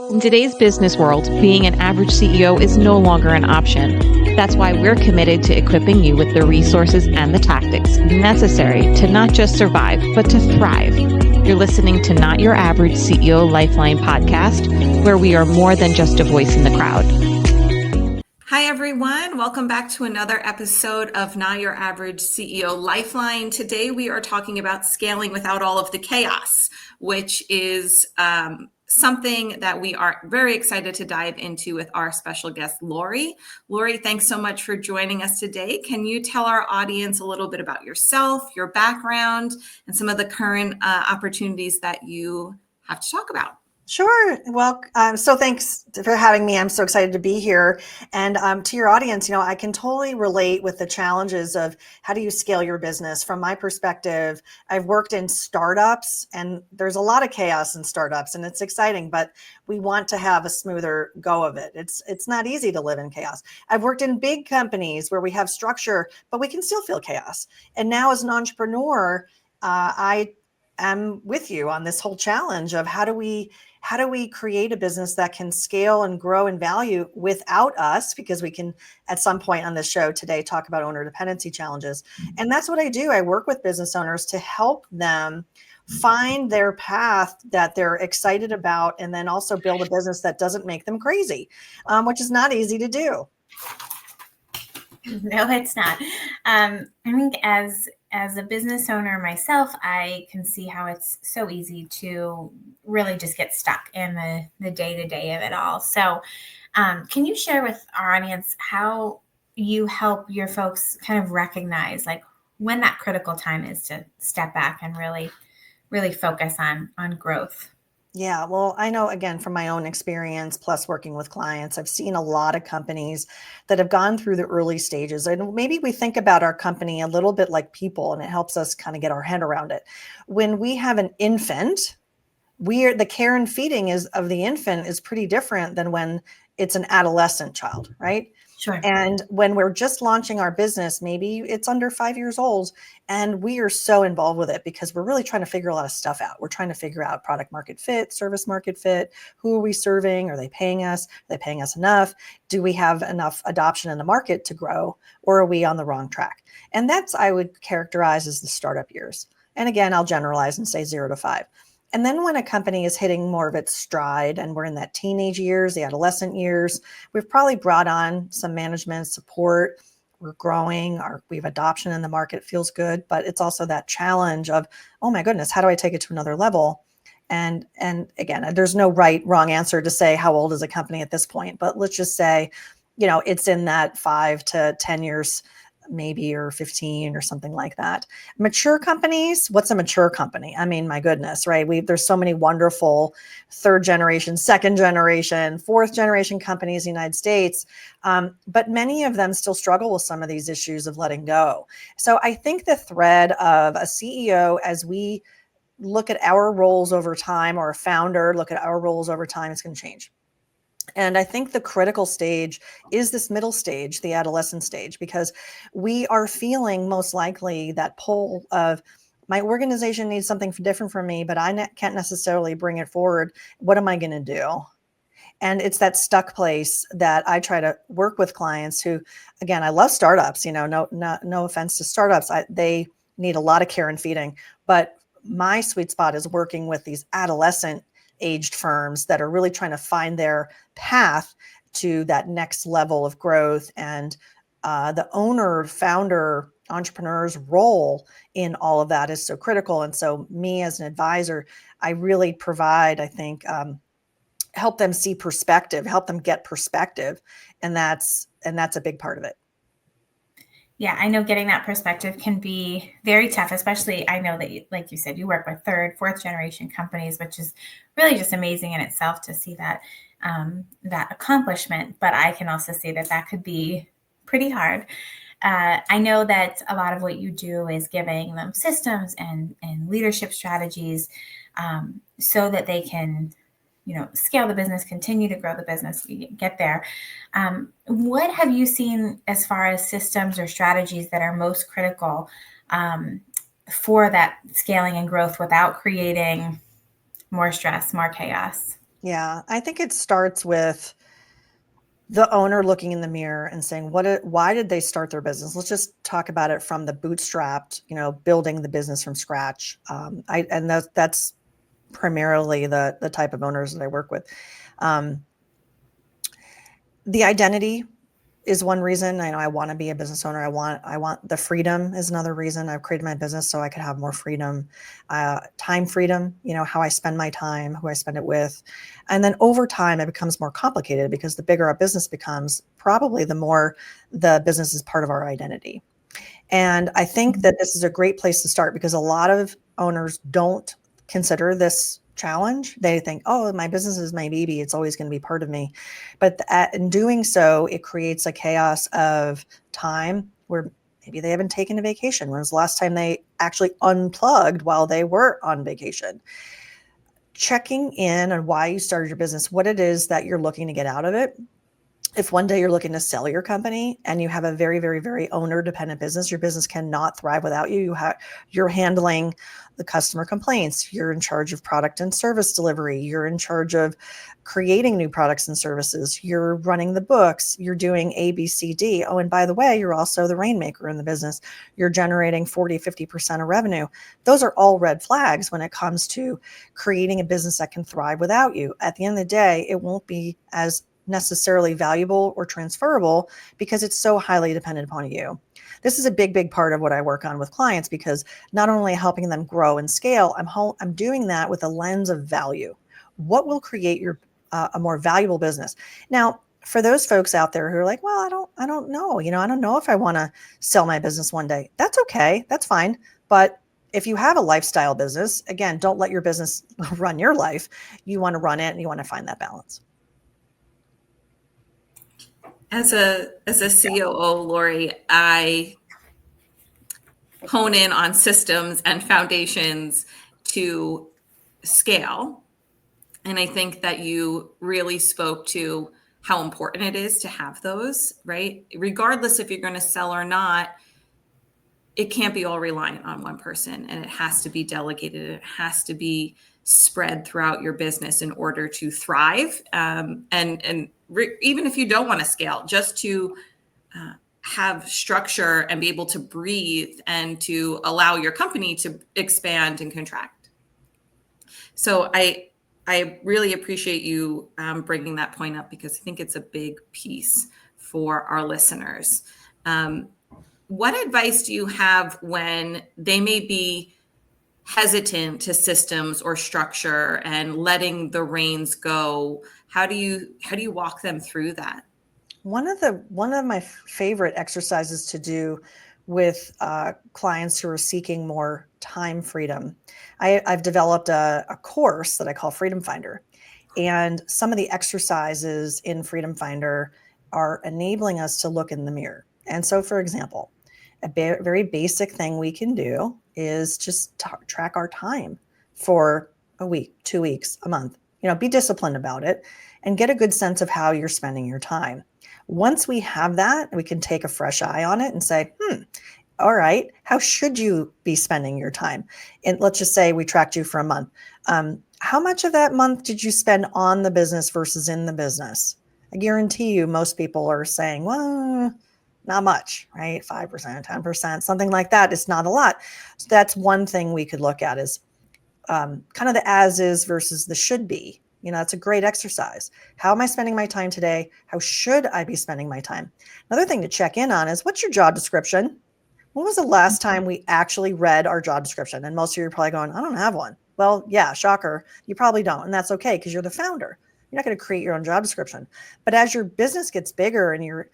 In today's business world, being an average CEO is no longer an option. That's why we're committed to equipping you with the resources and the tactics necessary to not just survive, but to thrive. You're listening to Not Your Average CEO Lifeline podcast, where we are more than just a voice in the crowd. Hi, everyone. Welcome back to another episode of Not Your Average CEO Lifeline. Today, we are talking about scaling without all of the chaos, which is something that we are very excited to dive into with our special guest, Laurie. Laurie, thanks so much for joining us today. Can you tell our audience a little bit about yourself, your background, and some of the current opportunities that you have to talk about? Sure. Well, so thanks for having me. I'm so excited to be here. And to your audience, I can totally relate with the challenges of how do you scale your business. From my perspective, I've worked in startups, and there's a lot of chaos in startups, and it's exciting, but we want to have a smoother go of it. It's not easy to live in chaos. I've worked in big companies where we have structure, but we can still feel chaos. And now as an entrepreneur, I am with you on this whole challenge of how do we create a business that can scale and grow in value without us, because we can at some point on this show today talk about owner dependency challenges. And that's what I do. I work with business owners to help them find their path that they're excited about, and then also build a business that doesn't make them crazy, which is not easy to do. No, it's not. I think as a business owner myself, I can see how it's so easy to really just get stuck in the day-to-day of it all. So can you share with our audience how you help your folks kind of recognize like when that critical time is to step back and really focus on growth? Yeah, well, I know, again, from my own experience, plus working with clients, I've seen a lot of companies that have gone through the early stages. And maybe we think about our company a little bit like people, and it helps us kind of get our head around it. When we have an infant, the care and feeding of the infant is pretty different than when it's an adolescent child, right? Sure. And when we're just launching our business, maybe it's under 5 years old, and we are so involved with it because we're really trying to figure a lot of stuff out. We're trying to figure out product market fit, service market fit. Who are we serving? Are they paying us? Are they paying us enough? Do we have enough adoption in the market to grow, or are we on the wrong track? And that's, I would characterize as the startup years. And again, I'll generalize and say 0 to 5. And then when a company is hitting more of its stride and we're in that teenage years, the adolescent years, we've probably brought on some management support. We're growing, we have adoption in the market, feels good, but it's also that challenge of, oh my goodness, how do I take it to another level? And again, there's no right, wrong answer to say how old is a company at this point, but let's just say, it's in that 5 to 10 years maybe, or 15 or something like that. Mature companies, what's a mature company? I mean, my goodness, right? There's so many wonderful 3rd generation, 2nd generation, 4th generation companies in the United States. But many of them still struggle with some of these issues of letting go. So I think the thread of a CEO, as we look at our roles over time, or a founder, look at our roles over time, it's going to change. And I think the critical stage is this middle stage, the adolescent stage, because we are feeling most likely that pull of my organization needs something different from me, but I can't necessarily bring it forward. What am I going to do? And it's that stuck place that I try to work with clients who, again, I love startups, no offense to startups. They need a lot of care and feeding, but my sweet spot is working with these adolescent aged firms that are really trying to find their path to that next level of growth. And the owner, founder, entrepreneur's role in all of that is so critical. And so me as an advisor, I really provide, I think, help them see perspective, help them get perspective. And that's a big part of it. Yeah, I know getting that perspective can be very tough, especially I know that, like you said, you work with 3rd, 4th generation companies, which is really just amazing in itself to see that accomplishment. But I can also see that could be pretty hard. I know that a lot of what you do is giving them systems and leadership strategies so that they can scale the business, continue to grow the business, get there. What have you seen as far as systems or strategies that are most critical for that scaling and growth without creating more stress, more chaos? Yeah, I think it starts with the owner looking in the mirror and saying, why did they start their business? Let's just talk about it from the bootstrapped, building the business from scratch. And that's primarily the type of owners that I work with. Um, the identity is one reason. I know I want to be a business owner. I want the freedom is another reason. I've created my business so I could have more freedom, time freedom, how I spend my time, who I spend it with. And then over time, it becomes more complicated because the bigger our business becomes, probably the more the business is part of our identity. And I think that this is a great place to start because a lot of owners don't consider this challenge. They think, oh, my business is my baby. It's always going to be part of me. But in doing so, it creates a chaos of time where maybe they haven't taken a vacation. When was the last time they actually unplugged while they were on vacation? Checking in on why you started your business, what it is that you're looking to get out of it. If one day you're looking to sell your company and you have a very, very, very owner dependent business, your business cannot thrive without you. You're handling the customer complaints. You're in charge of product and service delivery. You're in charge of creating new products and services. You're running the books. You're doing A, B, C, D. Oh, and by the way, you're also the rainmaker in the business. You're generating 40, 50% of revenue. Those are all red flags when it comes to creating a business that can thrive without you. At the end of the day, it won't be as necessarily valuable or transferable because it's so highly dependent upon you. This is a big, big part of what I work on with clients because not only helping them grow and scale, I'm doing that with a lens of value. What will create your a more valuable business? Now, for those folks out there who are like, well, I don't know, I don't know if I want to sell my business one day. That's okay. That's fine. But if you have a lifestyle business, again, don't let your business run your life. You want to run it and you want to find that balance. As a COO, Laurie, I hone in on systems and foundations to scale. And I think that you really spoke to how important it is to have those, right? Regardless if you're going to sell or not, it can't be all reliant on one person, and it has to be delegated. It has to be spread throughout your business in order to thrive. Even if you don't want to scale, just to have structure and be able to breathe and to allow your company to expand and contract. So I really appreciate you bringing that point up because I think it's a big piece for our listeners. What advice do you have when they may be hesitant to systems or structure and letting the reins go? How do you walk them through that? One of my favorite exercises to do with clients who are seeking more time freedom, I've developed a course that I call Freedom Finder. And some of the exercises in Freedom Finder are enabling us to look in the mirror. And so, for example, very basic thing we can do is just track our time for a week, 2 weeks, a month. Be disciplined about it and get a good sense of how you're spending your time. Once we have that, we can take a fresh eye on it and say, all right, how should you be spending your time? And let's just say we tracked you for a month. How much of that month did you spend on the business versus in the business? I guarantee you most people are saying, well, not much, right? 5%, 10%, something like that. It's not a lot. So that's one thing we could look at is kind of the as is versus the should be. It's a great exercise. How am I spending my time today? How should I be spending my time? Another thing to check in on is what's your job description? When was the last time we actually read our job description? And most of you are probably going, I don't have one. Well, yeah, shocker. You probably don't. And that's okay because you're the founder. You're not going to create your own job description. But as your business gets bigger and you're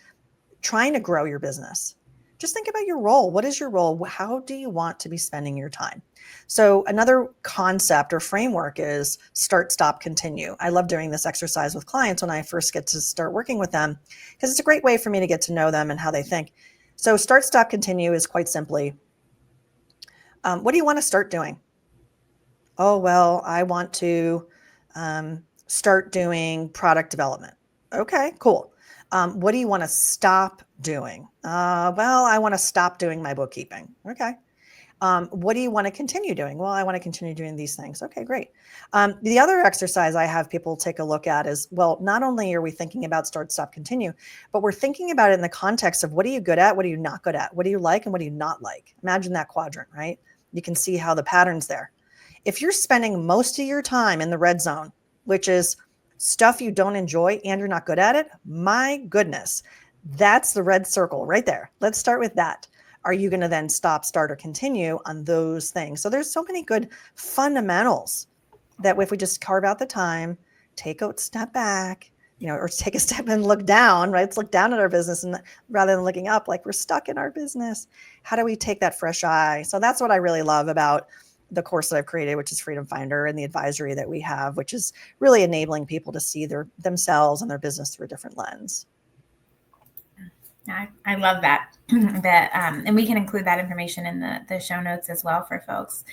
trying to grow your business, just think about your role. What is your role? How do you want to be spending your time? So another concept or framework is start, stop, continue. I love doing this exercise with clients when I first get to start working with them because it's a great way for me to get to know them and how they think. So start, stop, continue is quite simply, what do you want to start doing? Oh, well, I want to start doing product development. Okay, cool. What do you want to stop doing? Well, I want to stop doing my bookkeeping. Okay. What do you want to continue doing? Well, I want to continue doing these things. Okay, great. The other exercise I have people take a look at is, well, not only are we thinking about start, stop, continue, but we're thinking about it in the context of what are you good at? What are you not good at? What do you like? And what do you not like? Imagine that quadrant, right? You can see how the pattern's there. If you're spending most of your time in the red zone, which is stuff you don't enjoy and you're not good at it, my goodness, that's the red circle right there. Let's start with that. Are you going to then stop, start, or continue on those things? So there's so many good fundamentals that if we just carve out the time, take a step back, or take a step and look down, right? Let's look down at our business and rather than looking up like we're stuck in our business. How do we take that fresh eye? So that's what I really love about the course that I've created, which is Freedom Finder, and the advisory that we have, which is really enabling people to see themselves and their business through a different lens. I love that. And we can include that information in the show notes as well for folks.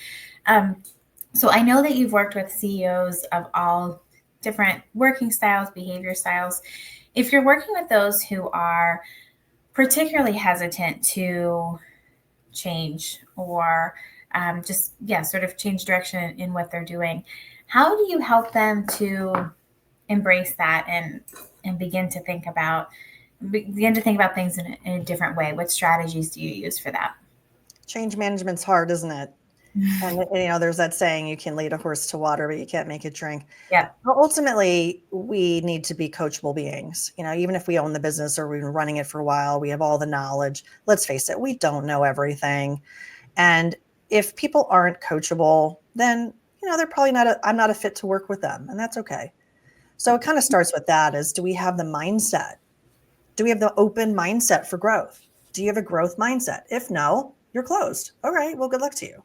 So I know that you've worked with CEOs of all different working styles, behavior styles. If you're working with those who are particularly hesitant to change or sort of change direction in what they're doing, how do you help them to embrace that and begin to think about things in a different way? What strategies do you use for that? Change management's hard, isn't it? And there's that saying, you can lead a horse to water, but you can't make it drink. Yeah. But ultimately, we need to be coachable beings. Even if we own the business or we've been running it for a while, we have all the knowledge. Let's face it, we don't know everything. And if people aren't coachable, then, they're probably I'm not a fit to work with them. And that's okay. So it kind of starts with that is, do we have the mindset? Do we have the open mindset for growth? Do you have a growth mindset? If no, you're closed. All right, well, good luck to you.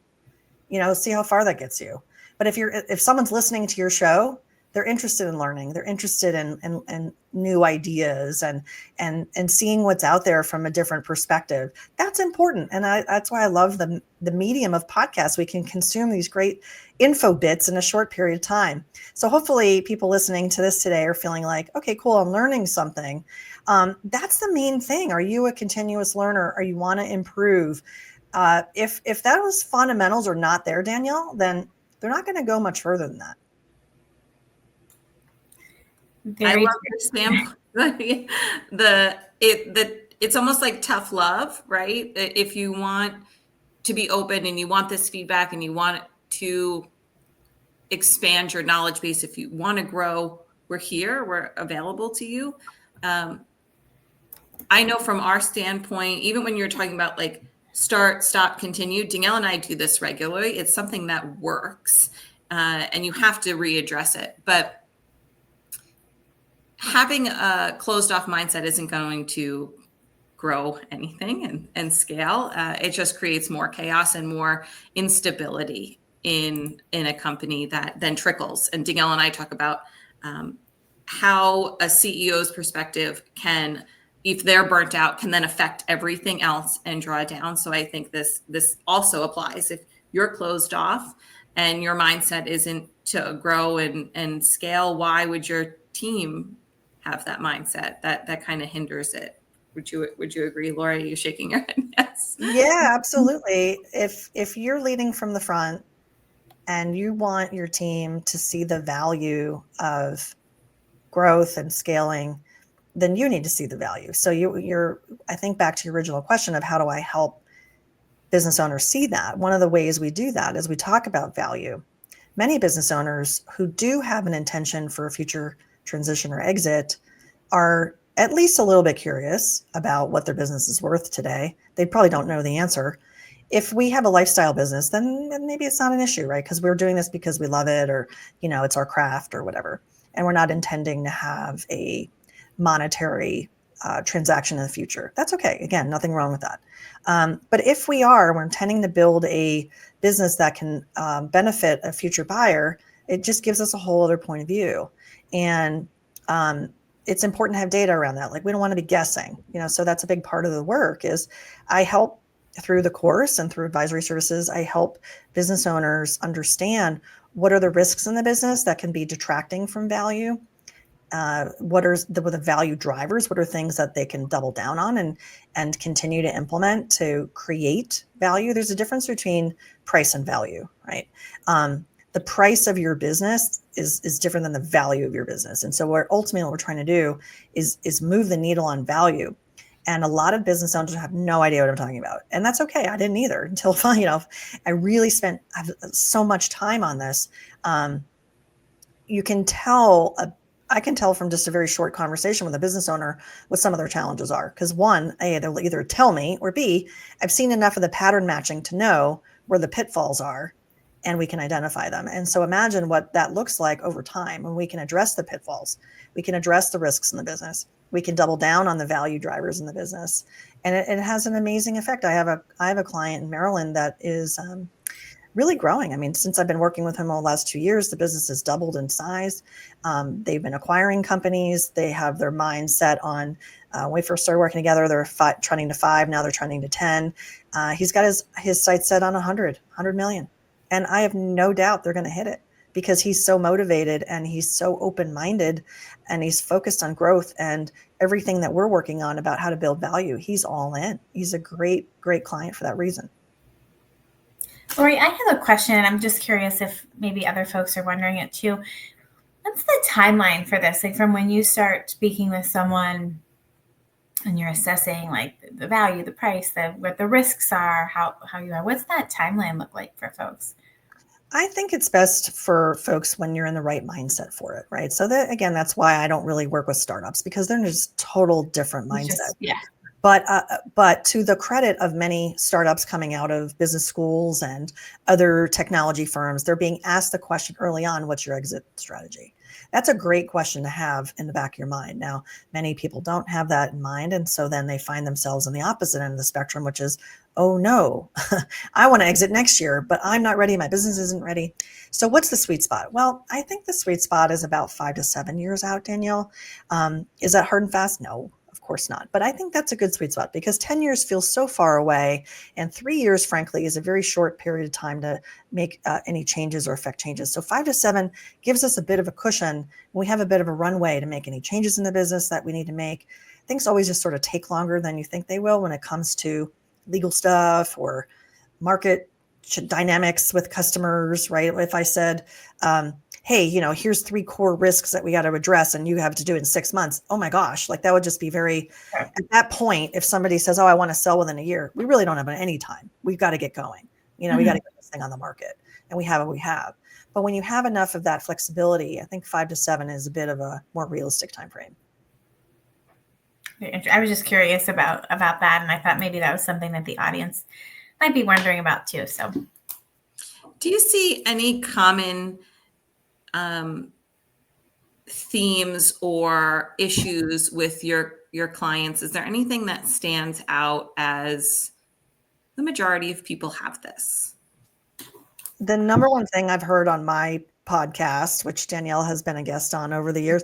See how far that gets you. But if someone's listening to your show, they're interested in learning. They're interested in new ideas and seeing what's out there from a different perspective. That's important. And that's why I love the medium of podcasts. We can consume these great info bits in a short period of time. So hopefully people listening to this today are feeling like, okay, cool, I'm learning something. That's the main thing. Are you a continuous learner? Or you want to improve? If those fundamentals are not there, Danielle, then they're not going to go much further than that. I love the standpoint. It's almost like tough love, right? If you want to be open and you want this feedback and you want to expand your knowledge base, if you want to grow, we're here, we're available to you. I know from our standpoint, even when you're talking about like start, stop, continue, Danielle and I do this regularly. It's something that works, and you have to readdress it. But having a closed off mindset isn't going to grow anything and scale. It just creates more chaos and more instability in a company that then trickles. And Danielle and I talk about how a CEO's perspective can, if they're burnt out, can then affect everything else and draw it down. So I think this also applies. If you're closed off and your mindset isn't to grow and scale, why would your team have that mindset? That kind of hinders it. Would you agree, Laurie? Are you shaking your head? Yes. Yeah, absolutely. If you're leading from the front and you want your team to see the value of growth and scaling, then you need to see the value. So you're, I think back to your original question of how do I help business owners see that? One of the ways we do that is we talk about value. Many business owners who do have an intention for a future transition or exit are at least a little bit curious about what their business is worth today. They probably don't know the answer. If we have a lifestyle business, then maybe it's not an issue, right? Because we're doing this because we love it, or, it's our craft or whatever. And we're not intending to have a monetary transaction in the future. That's okay. Again, nothing wrong with that. But if we're intending to build a business that can benefit a future buyer, it just gives us a whole other point of view. And it's important to have data around that. Like, we don't want to be guessing, so that's a big part of the work. Is I help through the course and through advisory services, I help business owners understand what are the risks in the business that can be detracting from value. what are the value drivers? What are things that they can double down on and continue to implement to create value? There's a difference between price and value, right? The price of your business is different than the value of your business. And so ultimately what we're trying to do is move the needle on value. And a lot of business owners have no idea what I'm talking about. And that's okay. I didn't either until, I really I've so much time on this. You can tell, I can tell from just a very short conversation with a business owner what some of their challenges are. Because one, A, they'll either tell me, or B, I've seen enough of the pattern matching to know where the pitfalls are and we can identify them. And so imagine what that looks like over time when we can address the pitfalls, we can address the risks in the business, we can double down on the value drivers in the business. And it has an amazing effect. I have a client in Maryland that is really growing. I mean, since I've been working with him all the last 2 years, the business has doubled in size. They've been acquiring companies. They have their mind set on, when we first started working together, they're trending to 5. Now they're trending to 10. He's got his sights set on 100 million. And I have no doubt they're going to hit it because he's so motivated and he's so open-minded and he's focused on growth and everything that we're working on about how to build value. He's all in. He's a great, great client for that reason. Laurie, I have a question, and I'm just curious if maybe other folks are wondering it too. What's the timeline for this? Like from when you start speaking with someone and you're assessing like the value, the price, what the risks are, how you are, what's that timeline look like for folks? I think it's best for folks when you're in the right mindset for it, right? So that's why I don't really work with startups because they're just total different mindset. But to the credit of many startups coming out of business schools and other technology firms, they're being asked the question early on, what's your exit strategy? That's a great question to have in the back of your mind. Now, many people don't have that in mind. And so then they find themselves on the opposite end of the spectrum, which is, oh no, I want to exit next year, but I'm not ready. My business isn't ready. So what's the sweet spot? Well, I think the sweet spot is about 5 to 7 years out, Danielle. Is that hard and fast? No. Of course not. But I think that's a good sweet spot because 10 years feels so far away. And 3 years, frankly, is a very short period of time to make any changes or affect changes. So 5 to 7 gives us a bit of a cushion. We have a bit of a runway to make any changes in the business that we need to make. Things always just sort of take longer than you think they will when it comes to legal stuff or market dynamics with customers, right? If I said, hey, here's 3 core risks that we got to address and you have to do it in 6 months. Oh my gosh, like that would just be very, at that point, if somebody says, oh, I want to sell within a year, we really don't have any time. We've got to get going. We got to get this thing on the market and we have what we have. But when you have enough of that flexibility, I think 5 to 7 is a bit of a more realistic time frame. I was just curious about that. And I thought maybe that was something that the audience might be wondering about too. So do you see any common themes or issues with your clients? Is there anything that stands out as the majority of people have this? The number one thing I've heard on my podcast, which Danielle has been a guest on over the years,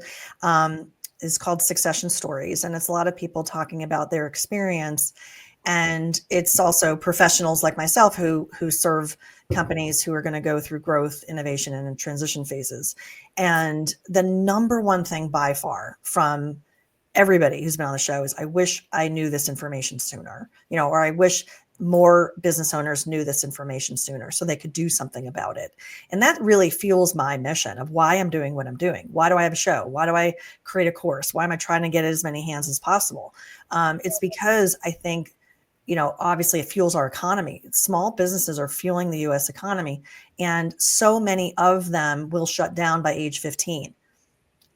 is called Succession Stories. And it's a lot of people talking about their experience. And it's also professionals like myself who serve companies who are going to go through growth, innovation, and transition phases. And the number one thing by far from everybody who's been on the show is, I wish I knew this information sooner, or I wish more business owners knew this information sooner so they could do something about it. And that really fuels my mission of why I'm doing what I'm doing. Why do I have a show? Why do I create a course? Why am I trying to get as many hands as possible? It's because I think, obviously it fuels our economy. Small businesses are fueling the US economy. And so many of them will shut down by age 15.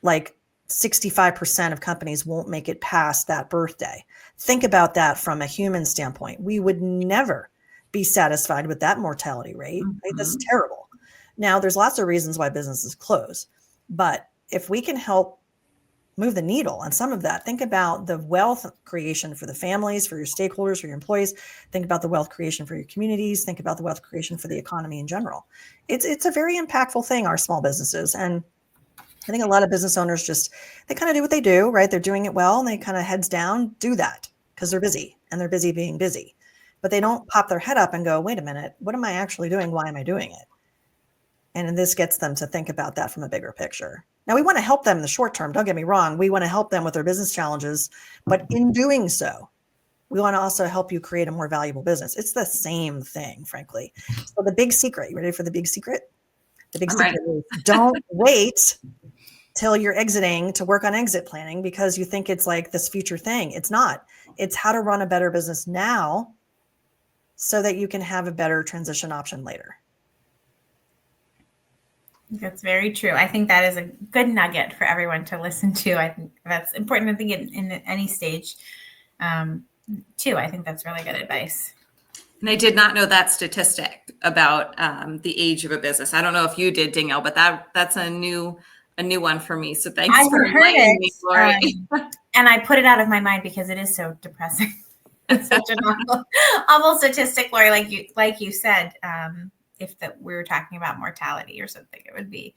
Like 65% of companies won't make it past that birthday. Think about that from a human standpoint. We would never be satisfied with that mortality rate. Right? That's terrible. Now, there's lots of reasons why businesses close, but if we can help move the needle on some of that, think about the wealth creation for the families, for your stakeholders, for your employees. Think about the wealth creation for your communities. Think about the wealth creation for the economy in general. It's a very impactful thing, our small businesses. And I think a lot of business owners they kind of do what they do, right? They're doing it well and they kind of heads down do that because they're busy and they're busy being busy. But they don't pop their head up and go, wait a minute, what am I actually doing? Why am I doing it? And this gets them to think about that from a bigger picture. Now, we want to help them in the short term. Don't get me wrong. We want to help them with their business challenges. But in doing so, we want to also help you create a more valuable business. It's the same thing, frankly. So the big secret, you ready for the big secret? The big secret is don't wait till you're exiting to work on exit planning because you think it's like this future thing. It's not. It's how to run a better business now so that you can have a better transition option later. That's very true. I think that is a good nugget for everyone to listen to. I think that's important to think in any stage too. I think that's really good advice. And I did not know that statistic about the age of a business. I don't know if you did, Danielle, but that's a new one for me. So thanks for reminding me, Laurie. And I put it out of my mind because it is so depressing. It's such an awful statistic, Laurie. Like you said, if we were talking about mortality or something, it would be.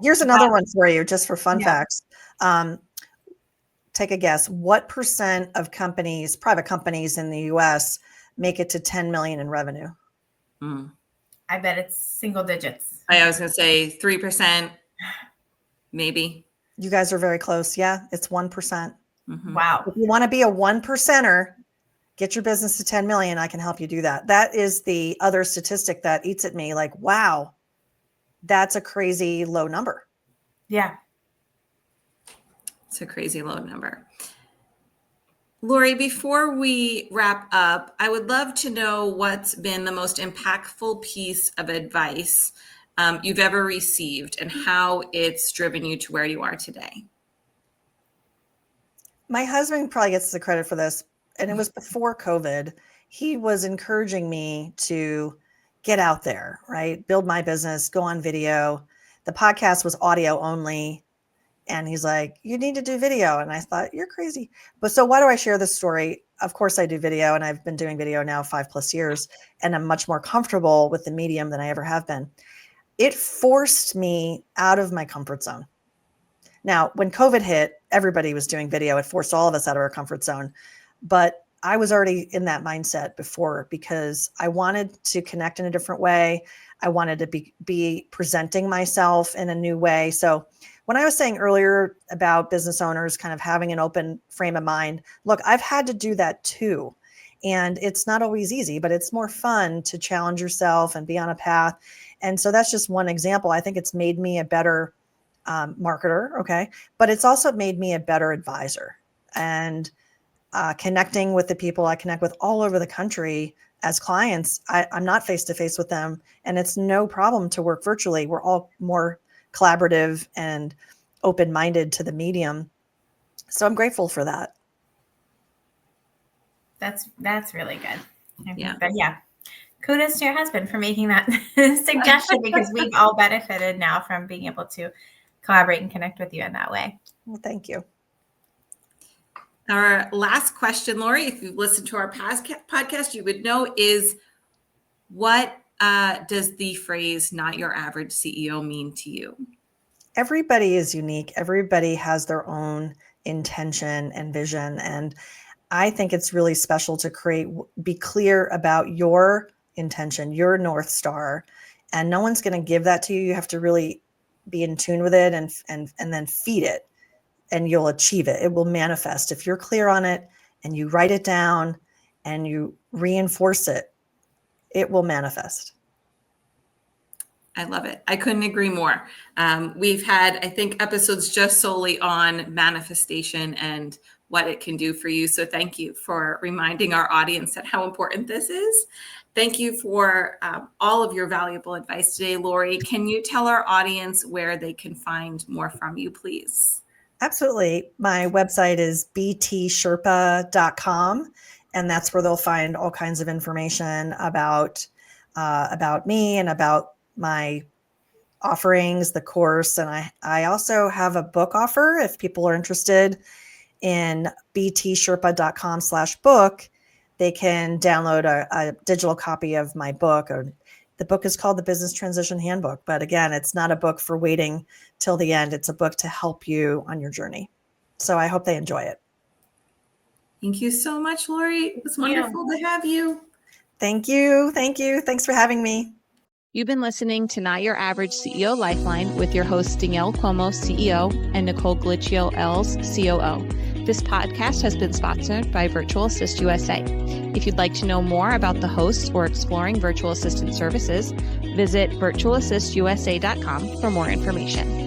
Here's another one for you, just for fun facts. Take a guess. What percent of companies, private companies in the U.S., make it to 10 million in revenue? I bet it's single digits. I was going to say 3%, maybe. You guys are very close. Yeah, it's 1%. Mm-hmm. Wow. If you want to be a 1%er, get your business to 10 million. I can help you do that. That is the other statistic that eats at me. Like, wow, that's a crazy low number. Yeah. It's a crazy low number. Laurie, before we wrap up, I would love to know what's been the most impactful piece of advice you've ever received and how it's driven you to where you are today. My husband probably gets the credit for this, and it was before COVID. He was encouraging me to get out there, right? Build my business, go on video. The podcast was audio only. And he's like, you need to do video. And I thought, you're crazy. But so why do I share this story? Of course I do video, and I've been doing video now 5+ years, and I'm much more comfortable with the medium than I ever have been. It forced me out of my comfort zone. Now, when COVID hit, everybody was doing video. It forced all of us out of our comfort zone. But I was already in that mindset before because I wanted to connect in a different way. I wanted to be presenting myself in a new way. So when I was saying earlier about business owners kind of having an open frame of mind, look, I've had to do that too. And it's not always easy, but it's more fun to challenge yourself and be on a path. And so that's just one example. I think it's made me a better marketer, okay? But it's also made me a better advisor. And connecting with the people I connect with all over the country as clients, I'm not face-to-face with them. And it's no problem to work virtually. We're all more collaborative and open-minded to the medium. So I'm grateful for that. That's really good. Yeah. But yeah. Kudos to your husband for making that suggestion because we've all benefited now from being able to collaborate and connect with you in that way. Well, thank you. Our last question, Laurie, if you've listened to our past podcast, you would know is what does the phrase "not your average CEO" mean to you? Everybody is unique. Everybody has their own intention and vision. And I think it's really special to be clear about your intention, your North Star, and no one's going to give that to you. You have to really be in tune with it and then feed it, and you'll achieve it. It will manifest. If you're clear on it and you write it down and you reinforce it, it will manifest. I love it. I couldn't agree more. We've had, I think, episodes just solely on manifestation and what it can do for you. So thank you for reminding our audience that how important this is. Thank you for all of your valuable advice today, Laurie. Can you tell our audience where they can find more from you, please? Absolutely. My website is btsherpa.com, and that's where they'll find all kinds of information about me and about my offerings, the course. And I also have a book offer. If people are interested in btsherpa.com/book, they can download a digital copy of my book. Or the book is called The Business Transition Handbook. But again, it's not a book for waiting till the end. It's a book to help you on your journey. So I hope they enjoy it. Thank you so much, Laurie. It was wonderful to have you. Thank you. Thank you. Thanks for having me. You've been listening to Not Your Average CEO Lifeline with your hosts Danielle Cuomo, CEO, and Nicole Gallicchio-Elz, COO. This podcast has been sponsored by Virtual Assist USA. If you'd like to know more about the hosts or exploring virtual assistant services, visit virtualassistusa.com for more information.